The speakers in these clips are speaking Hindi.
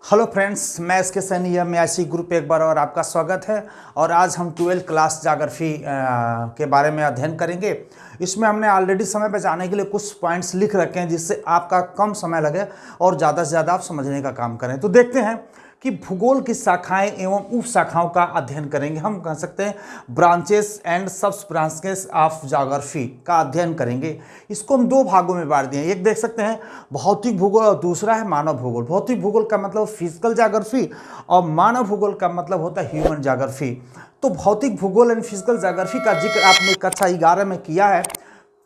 हेलो फ्रेंड्स, मैं इसके सैनी है MIC ग्रुप एक बार और आपका स्वागत है। और आज हम 12th क्लास ज्योग्राफी के बारे में अध्ययन करेंगे। इसमें हमने ऑलरेडी समय बचाने के लिए कुछ पॉइंट्स लिख रखे हैं जिससे आपका कम समय लगे और ज़्यादा से ज़्यादा आप समझने का काम करें। तो देखते हैं कि भूगोल की शाखाएं एवं उप शाखाओं का अध्ययन करेंगे। हम कह सकते हैं ब्रांचेस एंड सब ब्रांचेस ऑफ ज्योग्राफी का अध्ययन करेंगे। इसको हम दो भागों में बांट दिए हैं। एक देख सकते हैं भौतिक भूगोल और दूसरा है मानव भूगोल। भौतिक भूगोल का मतलब फिजिकल ज्योग्राफी और मानव भूगोल का मतलब होता है ह्यूमन ज्योग्राफी। तो भौतिक भूगोल एंड फिजिकल ज्योग्राफी का जिक्र आपने कक्षा 11 में किया है।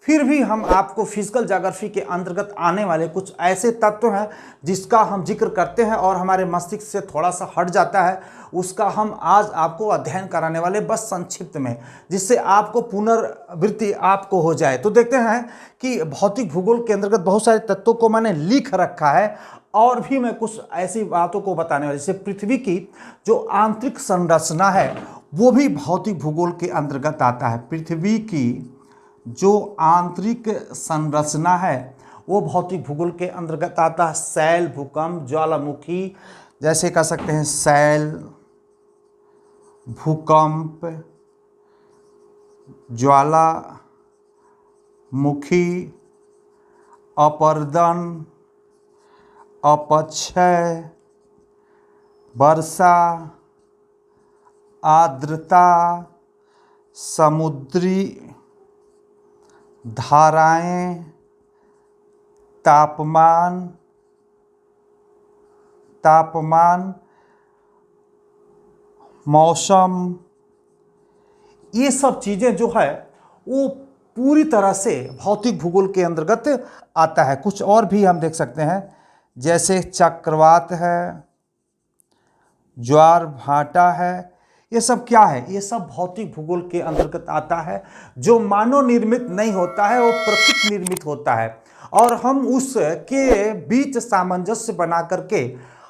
फिर भी हम आपको फिजिकल ज्योग्राफी के अंतर्गत आने वाले कुछ ऐसे तत्व हैं जिसका हम जिक्र करते हैं और हमारे मस्तिष्क से थोड़ा सा हट जाता है, उसका हम आज आपको अध्ययन कराने वाले, बस संक्षिप्त में, जिससे आपको पुनर्वृत्ति आपको हो जाए। तो देखते हैं कि भौतिक भूगोल के अंतर्गत बहुत सारे तत्वों को मैंने लिख रखा है और भी मैं कुछ ऐसी बातों को बताने वाली, जैसे पृथ्वी की जो आंतरिक संरचना है वो भी भौतिक भूगोल के अंतर्गत आता है। पृथ्वी की जो आंतरिक संरचना है वो भौतिक भूगोल के अंतर्गत आता है। शैल, भूकंप, ज्वालामुखी, जैसे कह सकते हैं शैल, भूकंप, ज्वालामुखी, अपर्दन, अपक्षय, वर्षा, आर्द्रता, समुद्री धाराएं, तापमान, मौसम, ये सब चीज़ें जो है वो पूरी तरह से भौतिक भूगोल के अंतर्गत आता है। कुछ और भी हम देख सकते हैं, जैसे चक्रवात है, ज्वार भाटा है। ये सब क्या है? ये सब भौतिक भूगोल के अंतर्गत आता है। जो मानव निर्मित नहीं होता है वो प्रकृति निर्मित होता है और हम उसके बीच सामंजस्य बना करके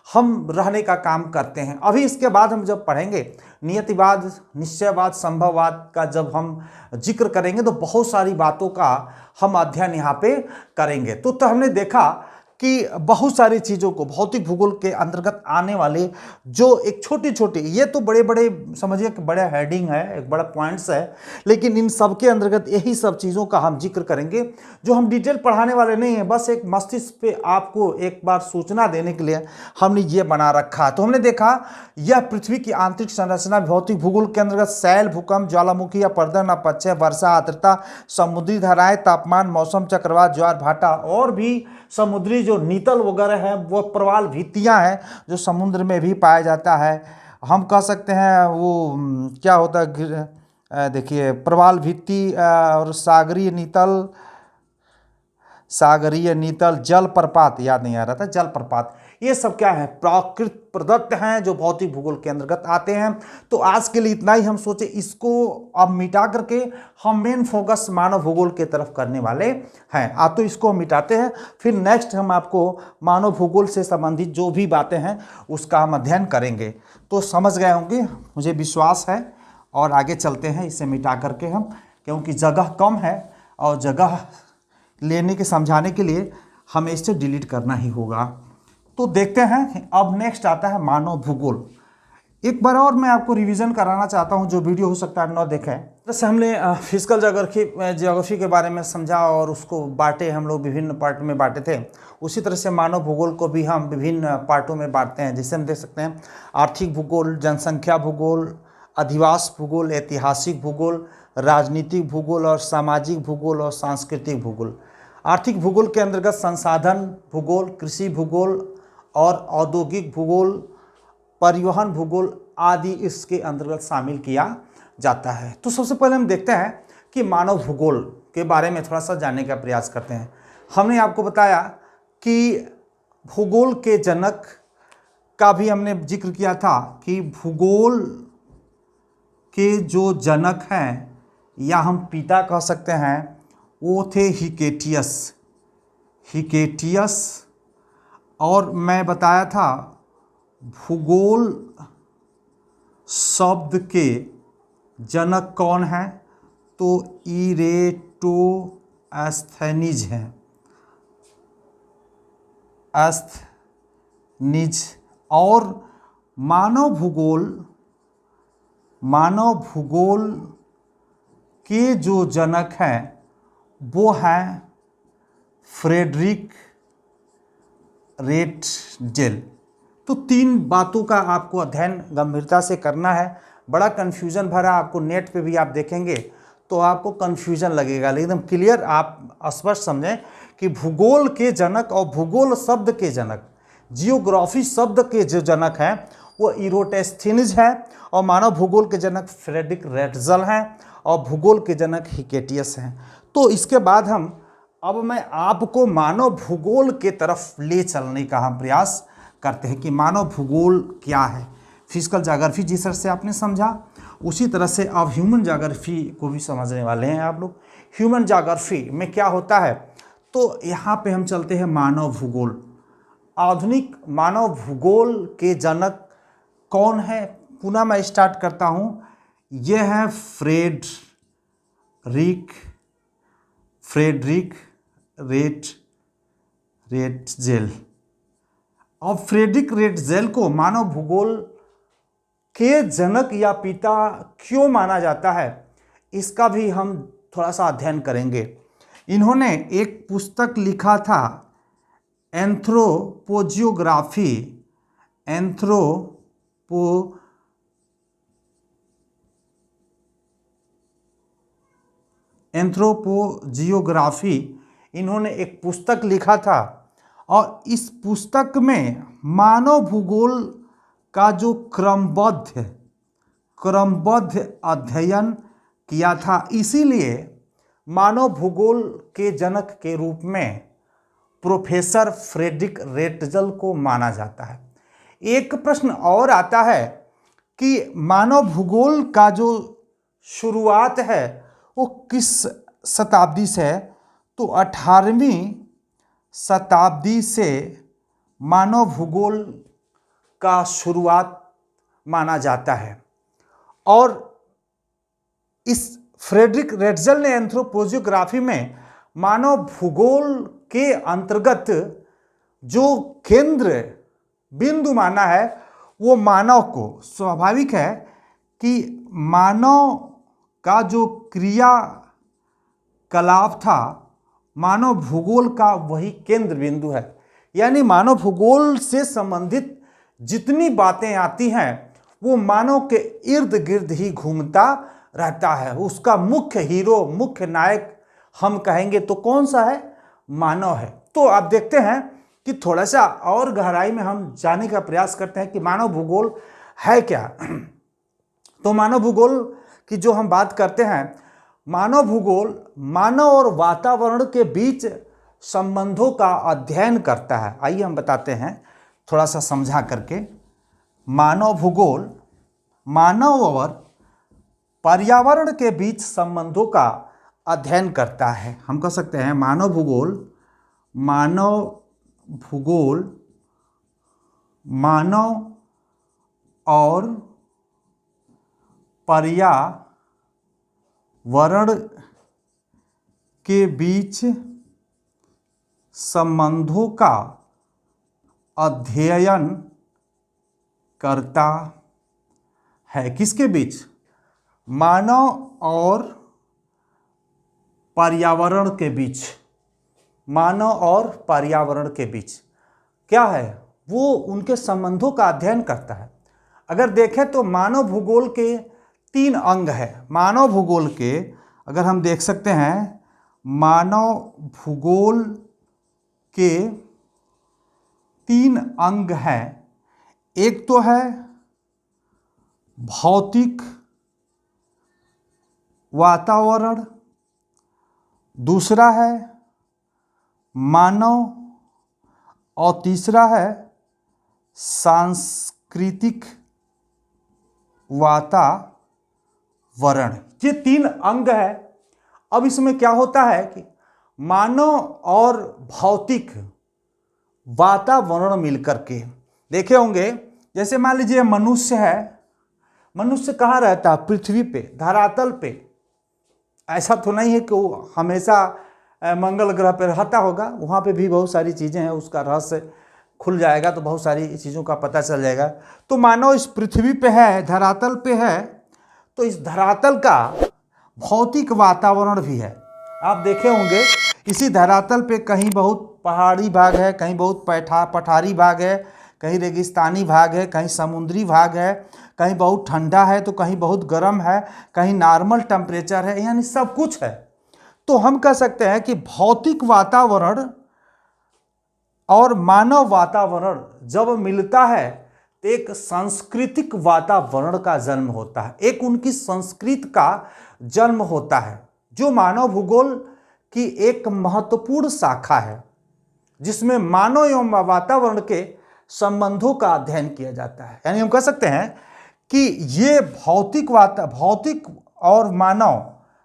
हम रहने का काम करते हैं। अभी इसके बाद हम जब पढ़ेंगे नियतिवाद, निश्चयवाद, संभववाद का जब हम जिक्र करेंगे तो बहुत सारी बातों का हम अध्ययन यहाँ पे करेंगे। तो हमने देखा कि बहुत सारी चीज़ों को भौतिक भूगोल के अंतर्गत आने वाले जो एक छोटी छोटी, ये तो बड़े बड़े समझिए कि बड़ा हेडिंग है, एक बड़ा पॉइंट्स है, लेकिन इन सब के अंतर्गत यही सब चीज़ों का हम जिक्र करेंगे जो हम डिटेल पढ़ाने वाले नहीं हैं। बस एक मस्तिष्क पे आपको एक बार सूचना देने के लिए हमने ये बना रखा है। तो हमने देखा यह पृथ्वी की आंतरिक संरचना भौतिक भूगोल के अंतर्गत शैल, भूकंप, ज्वालामुखी, अपर्दन, अपक्षय, वर्षा, आर्द्रता, समुद्री धाराएं, तापमान, मौसम, चक्रवात, ज्वार भाटा और भी समुद्री जो नीतल वगैरह है, वो प्रवाल भित्तियाँ हैं जो समुद्र में भी पाया जाता है। हम कह सकते हैं वो क्या होता है, देखिए प्रवाल भित्ति और सागरीय नीतल, जल प्रपात, याद नहीं आ रहा था, जल प्रपात, ये सब क्या है? प्राकृत प्रदत्त हैं जो भौतिक भूगोल के अंतर्गत आते हैं। तो आज के लिए इतना ही। हम सोचे इसको अब मिटा करके हम मेन फोकस मानव भूगोल के तरफ करने वाले हैं। तो इसको हम मिटाते हैं, फिर नेक्स्ट हम आपको मानव भूगोल से संबंधित जो भी बातें हैं उसका हम अध्ययन करेंगे। तो समझ गए होंगे, मुझे विश्वास है। और आगे चलते हैं इसे मिटा करके हम, क्योंकि जगह कम है और जगह लेने के समझाने के लिए हमें इसे डिलीट करना ही होगा। तो देखते हैं अब नेक्स्ट आता है मानव भूगोल। एक बार और मैं आपको रिवीजन कराना चाहता हूं, जो वीडियो हो सकता है न देखें। जैसे हमने फिजिकल ज्योग्राफी के बारे में समझा और उसको बांटे, हम लोग विभिन्न पार्ट में बांटे थे। उसी तरह से मानव भूगोल को भी हम विभिन्न पार्टों में बांटते हैं। जैसे हम देख सकते हैं आर्थिक भूगोल, जनसंख्या भूगोल, अधिवास भूगोल, ऐतिहासिक भूगोल, राजनीतिक भूगोल और सामाजिक भूगोल और सांस्कृतिक भूगोल। आर्थिक भूगोल के अंतर्गत संसाधन भूगोल, कृषि भूगोल और औद्योगिक भूगोल, परिवहन भूगोल आदि इसके अंतर्गत शामिल किया जाता है। तो सबसे पहले हम देखते हैं कि मानव भूगोल के बारे में थोड़ा सा जानने का प्रयास करते हैं। हमने आपको बताया कि भूगोल के जनक का भी हमने जिक्र किया था कि भूगोल के जो जनक हैं या हम पिता कह सकते हैं, वो थे हिकेटियस। और मैं बताया था भूगोल शब्द के जनक कौन हैं, तो इरेटोस्थेनीज हैं। एस्थनीज और मानव भूगोल के जो जनक हैं वो हैं फ्रेडरिक रेटजेल। तो 3 बातों का आपको अध्ययन गंभीरता से करना है। बड़ा कन्फ्यूजन भरा, आपको नेट पे भी आप देखेंगे तो आपको कन्फ्यूजन लगेगा, लेकिन एकदम क्लियर आप स्पष्ट समझें कि भूगोल के जनक और भूगोल शब्द के जनक, जियोग्राफी शब्द के जो जनक हैं वो इरोटेस्थीनिज हैं, और मानव भूगोल के जनक फ्रेडरिक रेटजेल हैं, और भूगोल के जनक हिकेटियस हैं। तो इसके बाद अब मैं आपको मानव भूगोल के तरफ ले चलने का हम प्रयास करते हैं कि मानव भूगोल क्या है। फिजिकल ज्योग्राफी जिस तरह से आपने समझा, उसी तरह से अब ह्यूमन ज्योग्राफी को भी समझने वाले हैं आप लोग। ह्यूमन ज्योग्राफी में क्या होता है, तो यहाँ पे हम चलते हैं मानव भूगोल। आधुनिक मानव भूगोल के जनक कौन है, पुनः मैं स्टार्ट करता हूँ। यह है फ्रेडरिक रेटजेल। और फ्रेडरिक रेटजेल को मानव भूगोल के जनक या पिता क्यों माना जाता है, इसका भी हम थोड़ा सा अध्ययन करेंगे। इन्होंने एक पुस्तक लिखा था एंथ्रोपोजियोग्राफी। इन्होंने एक पुस्तक लिखा था, और इस पुस्तक में मानव भूगोल का जो क्रमबद्ध अध्ययन किया था, इसीलिए मानव भूगोल के जनक के रूप में प्रोफेसर फ्रेडरिक रेटजेल को माना जाता है। एक प्रश्न और आता है कि मानव भूगोल का जो शुरुआत है वो किस शताब्दी से है, तो 18वीं शताब्दी से मानव भूगोल का शुरुआत माना जाता है। और इस फ्रेडरिक रेटजेल ने एंथ्रोपोजियोग्राफी में मानव भूगोल के अंतर्गत जो केंद्र बिंदु माना है वो मानव को, स्वाभाविक है कि मानव का जो क्रियाकलाप था मानव भूगोल का वही केंद्र बिंदु है। यानी मानव भूगोल से संबंधित जितनी बातें आती हैं वो मानव के इर्द गिर्द ही घूमता रहता है। उसका मुख्य हीरो, मुख्य नायक हम कहेंगे तो कौन सा है, मानव है। तो आप देखते हैं कि थोड़ा सा और गहराई में हम जाने का प्रयास करते हैं कि मानव भूगोल है क्या। तो मानव भूगोल की जो हम बात करते हैं, मानव भूगोल मानव और वातावरण के बीच संबंधों का अध्ययन करता है। आइए हम बताते हैं थोड़ा सा समझा करके। मानव भूगोल मानव और पर्यावरण के बीच संबंधों का अध्ययन करता है। हम कह सकते हैं मानव भूगोल मानव और पर्यावरण के बीच संबंधों का अध्ययन करता है। किसके बीच, मानव और पर्यावरण के बीच। मानव और पर्यावरण के बीच क्या है, वो उनके संबंधों का अध्ययन करता है। अगर देखें तो मानव भूगोल के 3 अंग है। मानव भूगोल के अगर हम देख सकते हैं, मानव भूगोल के 3 अंग हैं। एक तो है भौतिक वातावरण, दूसरा है मानव, और तीसरा है सांस्कृतिक वातावरण। ये 3 अंग है। अब इसमें क्या होता है कि मानव और भौतिक वातावरण मिलकर के, देखे होंगे जैसे मान लीजिए मनुष्य है, मनुष्य कहाँ रहता है, पृथ्वी पे, धरातल पे। ऐसा तो नहीं है कि वो हमेशा मंगल ग्रह पे रहता होगा, वहाँ पे भी बहुत सारी चीज़ें हैं, उसका रहस्य खुल जाएगा तो बहुत सारी चीज़ों का पता चल जाएगा। तो मानव इस पृथ्वी पे है, धरातल पे है, तो इस धरातल का भौतिक वातावरण भी है। आप देखे होंगे इसी धरातल पे कहीं बहुत पहाड़ी भाग है, कहीं बहुत पठारी भाग है, कहीं रेगिस्तानी भाग है, कहीं समुद्री भाग है, कहीं बहुत ठंडा है तो कहीं बहुत गर्म है, कहीं नॉर्मल टेम्परेचर है, यानी सब कुछ है। तो हम कह सकते हैं कि भौतिक वातावरण और मानव वातावरण जब मिलता है तो एक सांस्कृतिक वातावरण का जन्म होता है, एक उनकी संस्कृति का जन्म होता है, जो मानव भूगोल की एक महत्वपूर्ण शाखा है, जिसमें मानव एवं वातावरण के संबंधों का अध्ययन किया जाता है। यानी हम कह सकते हैं कि ये भौतिक और मानव,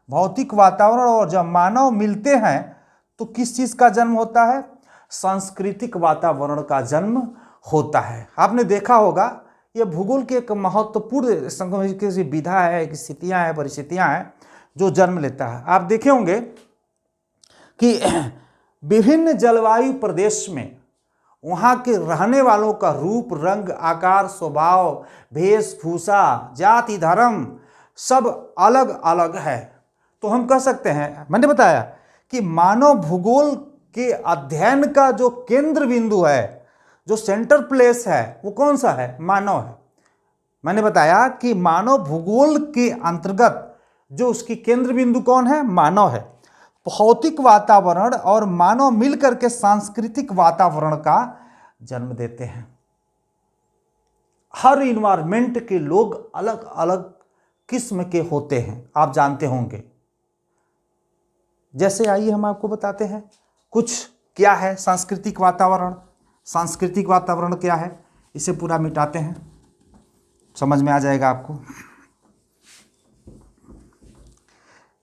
भौतिक वातावरण और जब मानव मिलते हैं तो किस चीज़ का जन्म होता है? सांस्कृतिक वातावरण का जन्म होता है। आपने देखा होगा ये भूगोल की एक महत्वपूर्ण विधा है, स्थितियाँ हैं, परिस्थितियाँ हैं जो जन्म लेता है। आप देखे होंगे कि विभिन्न जलवायु प्रदेश में वहाँ के रहने वालों का रूप, रंग, आकार, स्वभाव, वेशभूषा, जाति, धर्म सब अलग अलग है। तो हम कह सकते हैं, मैंने बताया कि मानव भूगोल के अध्ययन का जो केंद्र बिंदु है, जो सेंटर प्लेस है, वो कौन सा है? मानव है। मैंने बताया कि मानव भूगोल के अंतर्गत जो उसकी केंद्र बिंदु कौन है? मानव है। भौतिक वातावरण और मानव मिलकर के सांस्कृतिक वातावरण का जन्म देते हैं। हर इन्वायरमेंट के लोग अलग अलग किस्म के होते हैं, आप जानते होंगे। जैसे आइए हम आपको बताते हैं कुछ क्या है सांस्कृतिक वातावरण। सांस्कृतिक वातावरण क्या है, इसे पूरा मिटाते हैं, समझ में आ जाएगा आपको।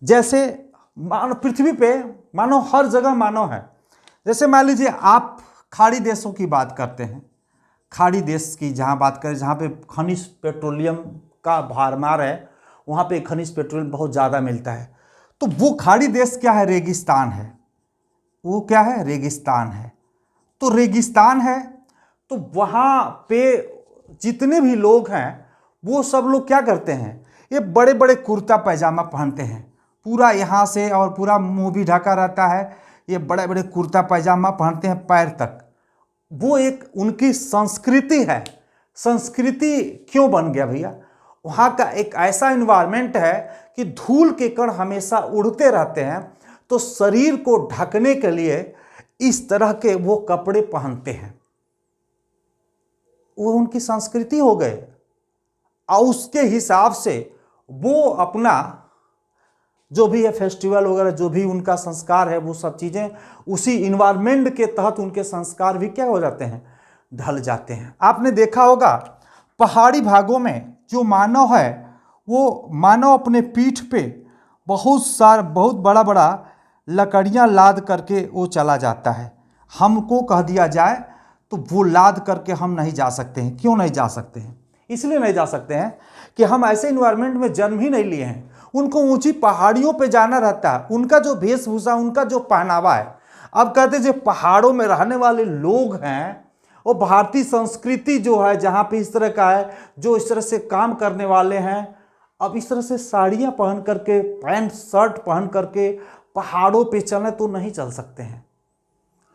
जैसे पृथ्वी पे मानो हर जगह मानव है। जैसे मान लीजिए आप खाड़ी देशों की बात करते हैं, खाड़ी देश की जहाँ बात करें, जहाँ पे खनिज पेट्रोलियम का भरमार है, वहाँ पे खनिज पेट्रोलियम बहुत ज़्यादा मिलता है। तो वो खाड़ी देश क्या है? रेगिस्तान है। वो क्या है? रेगिस्तान है। तो रेगिस्तान है तो वहाँ पे जितने भी लोग हैं वो सब लोग क्या करते हैं? ये बड़े बड़े कुर्ता पैजामा पहनते हैं, पूरा यहाँ से और पूरा मुंह भी ढका रहता है, ये बड़े बड़े कुर्ता पैजामा पहनते हैं पैर तक। वो एक उनकी संस्कृति है। संस्कृति क्यों बन गया भैया? वहाँ का एक ऐसा इन्वायरमेंट है कि धूल के कण हमेशा उड़ते रहते हैं, तो शरीर को ढकने के लिए इस तरह के वो कपड़े पहनते हैं। वो उनकी संस्कृति हो गए और उसके हिसाब से वो अपना जो भी है फेस्टिवल वगैरह, जो भी उनका संस्कार है, वो सब चीज़ें उसी इन्वायरमेंट के तहत उनके संस्कार भी क्या हो जाते हैं? ढल जाते हैं। आपने देखा होगा पहाड़ी भागों में जो मानव है, वो मानव अपने पीठ पे बहुत बड़ा बड़ा लकड़ियाँ लाद करके वो चला जाता है। हमको कह दिया जाए तो वो लाद करके हम नहीं जा सकते हैं। क्यों नहीं जा सकते हैं? इसलिए नहीं जा सकते हैं कि हम ऐसे इन्वायरमेंट में जन्म ही नहीं लिए हैं। उनको ऊंची पहाड़ियों पे जाना रहता है, उनका जो वेशभूषा, उनका जो पहनावा है। अब कहते हैं जो पहाड़ों में रहने वाले लोग हैं, वो भारतीय संस्कृति जो है जहाँ पे इस तरह का है, जो इस तरह से काम करने वाले हैं, अब इस तरह से साड़ियाँ पहन करके, पैंट शर्ट पहन करके पहाड़ों पे चलें तो नहीं चल सकते हैं।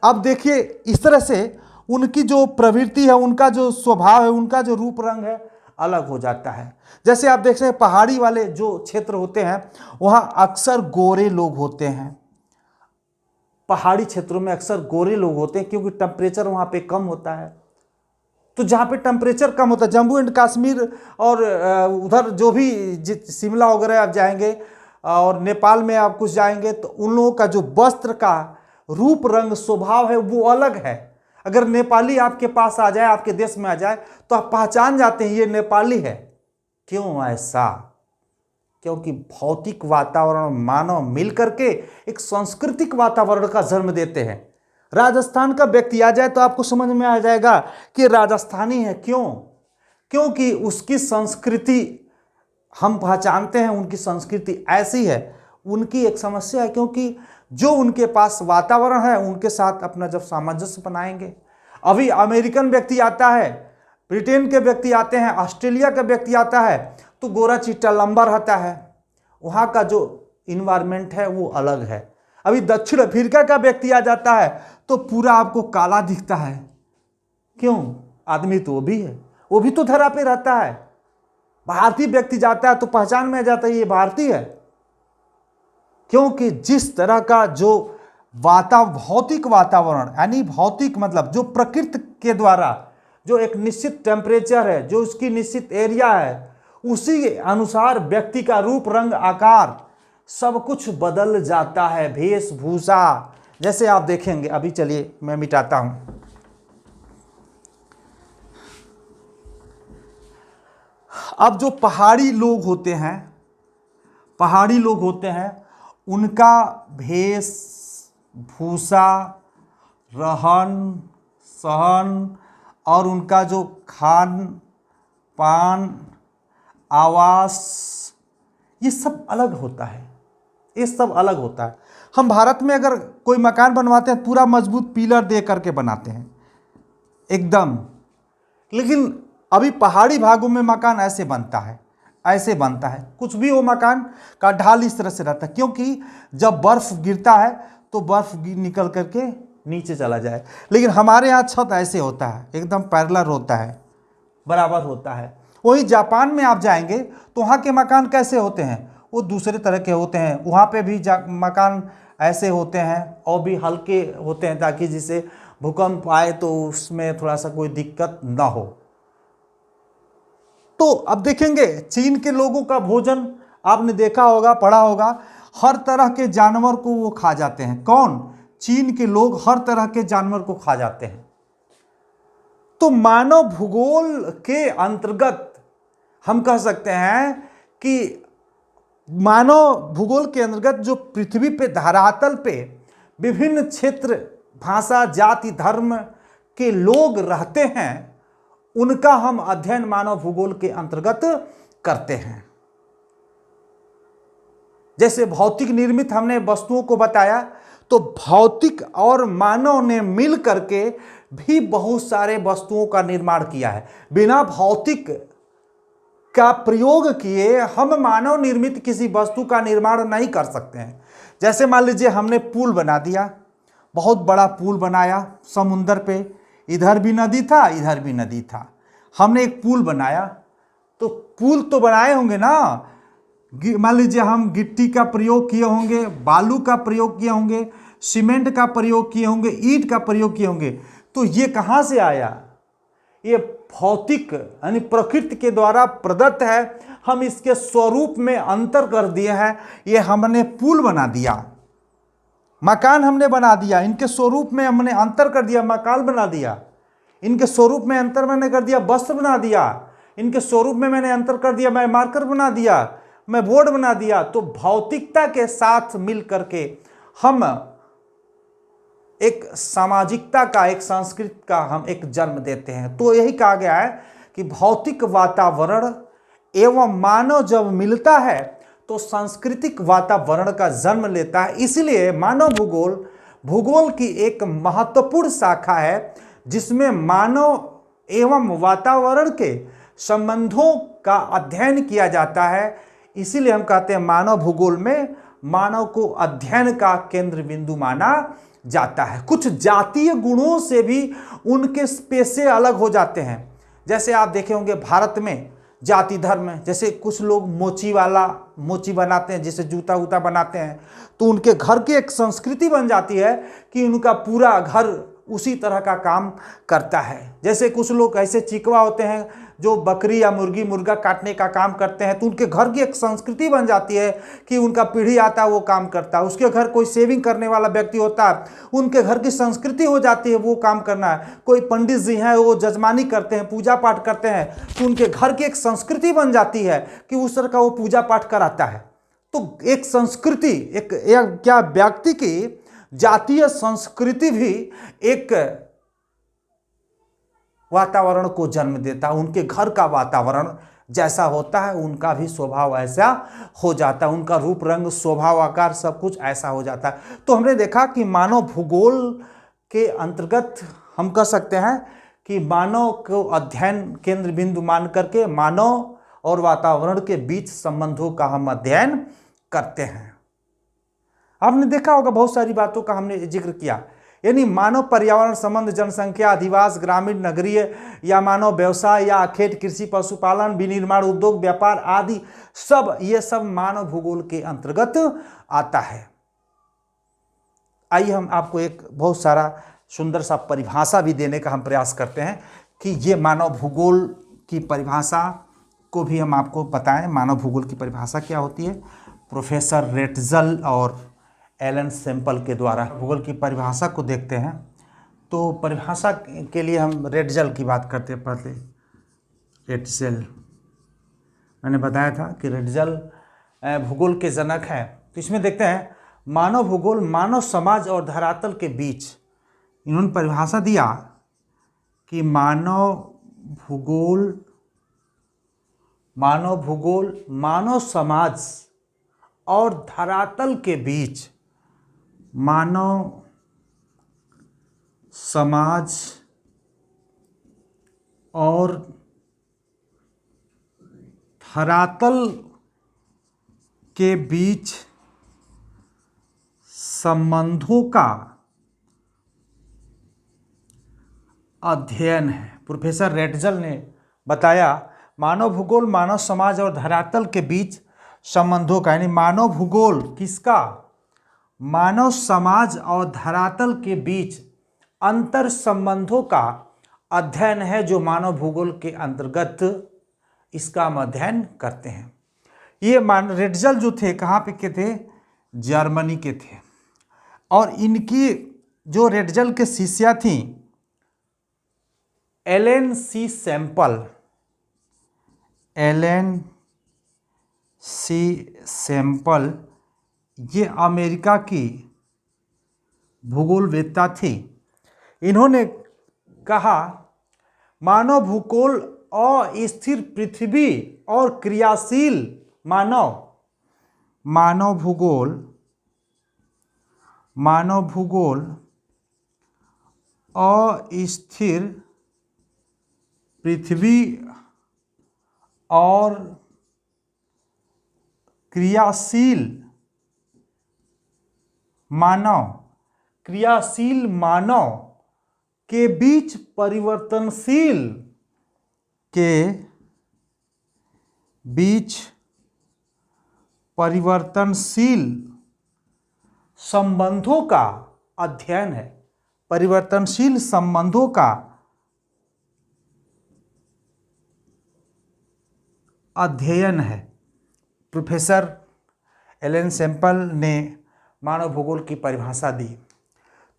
अब देखिए इस तरह से उनकी जो प्रवृत्ति है, उनका जो स्वभाव है, उनका जो रूप रंग है, अलग हो जाता है। जैसे आप देख सकते हैं पहाड़ी वाले जो क्षेत्र होते हैं वहाँ अक्सर गोरे लोग होते हैं। पहाड़ी क्षेत्रों में अक्सर गोरे लोग होते हैं क्योंकि टेम्परेचर वहाँ पे कम होता है। तो जहाँ पे टेम्परेचर कम होता है, जम्मू एंड कश्मीर और उधर जो भी शिमला वगैरह आप जाएंगे और नेपाल में आप कुछ जाएंगे तो उन लोगों का जो वस्त्र का रूप रंग स्वभाव है वो अलग है। अगर नेपाली आपके पास आ जाए, आपके देश में आ जाए, तो आप पहचान जाते हैं ये नेपाली है। क्यों ऐसा? क्योंकि भौतिक वातावरण मानव मिलकर के एक सांस्कृतिक वातावरण का जन्म देते हैं। राजस्थान का व्यक्ति आ जाए तो आपको समझ में आ जाएगा कि राजस्थानी है। क्यों? क्योंकि उसकी संस्कृति हम पहचानते हैं, उनकी संस्कृति ऐसी है। उनकी एक समस्या है क्योंकि जो उनके पास वातावरण है उनके साथ अपना जब सामंजस्य बनाएंगे, अभी अमेरिकन व्यक्ति आता है, ब्रिटेन के व्यक्ति आते हैं, ऑस्ट्रेलिया का व्यक्ति आता है तो गोरा चिट्टा लंबा रहता है, वहाँ का जो इन्वायरमेंट है वो अलग है। अभी दक्षिण अफ्रीका का व्यक्ति आ जाता है तो पूरा आपको काला दिखता है। क्यों? आदमी तो वो भी है, वो भी तो धरा पे रहता है। भारतीय व्यक्ति जाता है तो पहचान में आ जाता है ये भारतीय है, क्योंकि जिस तरह का जो भौतिक वातावरण, यानी भौतिक मतलब जो प्रकृति के द्वारा जो एक निश्चित टेम्परेचर है, जो उसकी निश्चित एरिया है, उसी अनुसार व्यक्ति का रूप, रंग, आकार सब कुछ बदल जाता है, वेशभूषा। जैसे आप देखेंगे, अभी चलिए मैं मिटाता हूं। अब जो पहाड़ी लोग होते हैं उनका वेशभूषा, रहन सहन और उनका जो खान पान, आवास, ये सब अलग होता है। हम भारत में अगर कोई मकान बनवाते हैं पूरा मजबूत पिलर दे करके बनाते हैं एकदम, लेकिन अभी पहाड़ी भागों में मकान ऐसे बनता है, कुछ भी हो मकान का ढाल इस तरह से रहता है, क्योंकि जब बर्फ गिरता है तो बर्फ निकल करके नीचे चला जाए। लेकिन हमारे यहाँ छत ऐसे होता है, एकदम पैरेलल होता है, बराबर होता है। वही जापान में आप जाएंगे तो वहाँ के मकान कैसे होते हैं? वो दूसरे तरह के होते हैं। वहाँ पे भी मकान ऐसे होते हैं और भी हल्के होते हैं, ताकि जिसे भूकंप आए तो उसमें थोड़ा सा कोई दिक्कत ना हो। तो अब देखेंगे चीन के लोगों का भोजन आपने देखा होगा, पढ़ा होगा, हर तरह के जानवर को वो खा जाते हैं। कौन? चीन के लोग हर तरह के जानवर को खा जाते हैं। तो मानव भूगोल के अंतर्गत हम कह सकते हैं कि मानव भूगोल के अंतर्गत जो पृथ्वी पे, धरातल पे विभिन्न क्षेत्र, भाषा, जाति, धर्म के लोग रहते हैं, उनका हम अध्ययन मानव भूगोल के अंतर्गत करते हैं। जैसे भौतिक निर्मित हमने वस्तुओं को बताया, तो भौतिक और मानव ने मिल करके भी बहुत सारे वस्तुओं का निर्माण किया है। बिना भौतिक का प्रयोग किए हम मानव निर्मित किसी वस्तु का निर्माण नहीं कर सकते हैं। जैसे मान लीजिए हमने पुल बना दिया, बहुत बड़ा पुल बनाया समुद्र पे, इधर भी नदी था, इधर भी नदी था। हमने एक पुल बनाया, तो पुल तो बनाए होंगे ना, मान लीजिए हम गिट्टी का प्रयोग किए होंगे, बालू का प्रयोग किए होंगे, सीमेंट का प्रयोग किए होंगे, ईंट का प्रयोग किए होंगे। तो ये कहाँ से आया? ये भौतिक यानी प्रकृति के द्वारा प्रदत्त है। हम इसके स्वरूप में अंतर कर दिए हैं। ये हमने पुल बना दिया, मकान हमने बना दिया, इनके स्वरूप में हमने अंतर कर दिया, मकान बना दिया। इनके स्वरूप में अंतर मैंने कर दिया, वस्त्र बना दिया। इनके स्वरूप में मैंने अंतर कर दिया, मैं मार्कर बना दिया, मैं बोर्ड बना दिया। तो भौतिकता के साथ मिल करके हम एक सामाजिकता का, एक संस्कृति का हम एक जन्म देते हैं। तो यही कहा गया है कि भौतिक वातावरण एवं मानव जब मिलता है तो सांस्कृतिक वातावरण का जन्म लेता है। इसलिए मानव भूगोल की एक महत्वपूर्ण शाखा है, जिसमें मानव एवं वातावरण के संबंधों का अध्ययन किया जाता है। इसीलिए हम कहते हैं मानव भूगोल में मानव को अध्ययन का केंद्र बिंदु माना जाता है। कुछ जातीय गुणों से भी उनके पेशे अलग हो जाते हैं। जैसे आप देखे होंगे भारत में जाति धर्म, जैसे कुछ लोग मोची बनाते हैं, जैसे जूता वूता बनाते हैं, तो उनके घर की एक संस्कृति बन जाती है कि उनका पूरा घर उसी तरह का काम करता है। जैसे कुछ लोग ऐसे चिकवा होते हैं जो बकरी या मुर्गा काटने का काम करते हैं, तो उनके घर की एक संस्कृति बन जाती है कि उनका पीढ़ी आता है वो काम करता है। उसके घर कोई सेविंग करने वाला व्यक्ति होता है, उनके घर की संस्कृति हो जाती है वो काम करना है। कोई पंडित जी हैं वो जजमानी करते हैं, पूजा पाठ करते हैं, तो उनके घर की एक संस्कृति बन जाती है कि उस तरह का वो पूजा पाठ कराता है। तो एक संस्कृति, एक क्या व्यक्ति की जातीय संस्कृति भी एक वातावरण को जन्म देता है। उनके घर का वातावरण जैसा होता है उनका भी स्वभाव ऐसा हो जाता है, उनका रूप रंग स्वभाव आकार सब कुछ ऐसा हो जाता है। तो हमने देखा कि मानव भूगोल के अंतर्गत हम कह सकते हैं कि मानव को अध्ययन केंद्र बिंदु मान करके मानव और वातावरण के बीच संबंधों का हम अध्ययन करते हैं। आपने देखा होगा बहुत सारी बातों का हमने जिक्र किया, यानी मानव पर्यावरण संबंध, जनसंख्या, अधिवास, ग्रामीण नगरीय या मानव व्यवसाय या अखेट कृषि, पशुपालन, विनिर्माण, उद्योग, व्यापार आदि सब, ये सब मानव भूगोल के अंतर्गत आता है। आइए हम आपको एक बहुत सारा सुंदर सा परिभाषा भी देने का हम प्रयास करते हैं कि ये मानव भूगोल की परिभाषा को भी हम आपको बताएं। मानव भूगोल की परिभाषा क्या होती है? प्रोफेसर रेटजल और एलन सैम्पल के द्वारा भूगोल की परिभाषा को देखते हैं। तो परिभाषा के लिए हम रेटजल की बात करते हैं। पहले रेटजल, मैंने बताया था कि रेटजल भूगोल के जनक हैं। तो इसमें देखते हैं मानव भूगोल मानव समाज और धरातल के बीच, इन्होंने परिभाषा दिया कि मानव भूगोल मानव समाज और धरातल के बीच, मानव समाज और धरातल के बीच संबंधों का अध्ययन है। प्रोफेसर रेटजल ने बताया मानव भूगोल मानव समाज और धरातल के बीच संबंधों का, यानी मानव भूगोल किसका? मानव समाज और धरातल के बीच अंतर संबंधों का अध्ययन है, जो मानव भूगोल के अंतर्गत इसका हम अध्ययन करते हैं। ये रेटजल जो थे कहाँ पे के थे? जर्मनी के थे। और इनकी जो रेटजल के शिष्या थी एलन सी सैम्पल, ये अमेरिका की भूगोलवेत्ता थी। इन्होंने कहा मानव भूगोल अस्थिर पृथ्वी और क्रियाशील मानव भूगोल अस्थिर पृथ्वी और क्रियाशील मानव के बीच परिवर्तनशील संबंधों का अध्ययन है। परिवर्तनशील संबंधों का अध्ययन है। प्रोफेसर एलन सैम्पल ने मानव भूगोल की परिभाषा दी।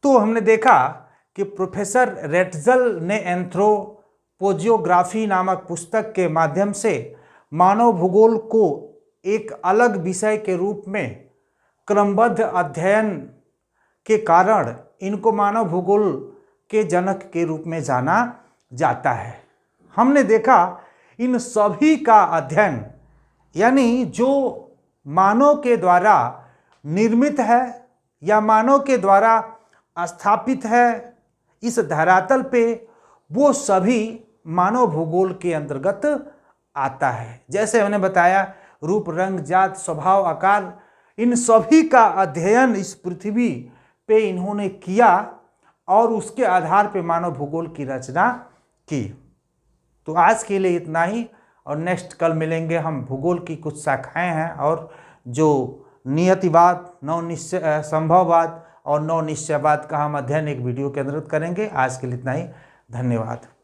तो हमने देखा कि प्रोफेसर रेटजल ने एंथ्रोपोजियोग्राफी नामक पुस्तक के माध्यम से मानव भूगोल को एक अलग विषय के रूप में क्रमबद्ध अध्ययन के कारण इनको मानव भूगोल के जनक के रूप में जाना जाता है। हमने देखा इन सभी का अध्ययन, यानी जो मानव के द्वारा निर्मित है या मानव के द्वारा स्थापित है इस धरातल पे, वो सभी मानव भूगोल के अंतर्गत आता है। जैसे मैंने बताया रूप, रंग, जात, स्वभाव, आकार, इन सभी का अध्ययन इस पृथ्वी पे इन्होंने किया और उसके आधार पे मानव भूगोल की रचना की। तो आज के लिए इतना ही, और नेक्स्ट कल मिलेंगे हम। भूगोल की कुछ शाखाएं हैं और जो नियतिवाद, नवनिश्चय संभववाद और नवनिश्चयवाद का हम अध्ययन एक वीडियो के अंतर्गत करेंगे। आज के लिए इतना ही, धन्यवाद।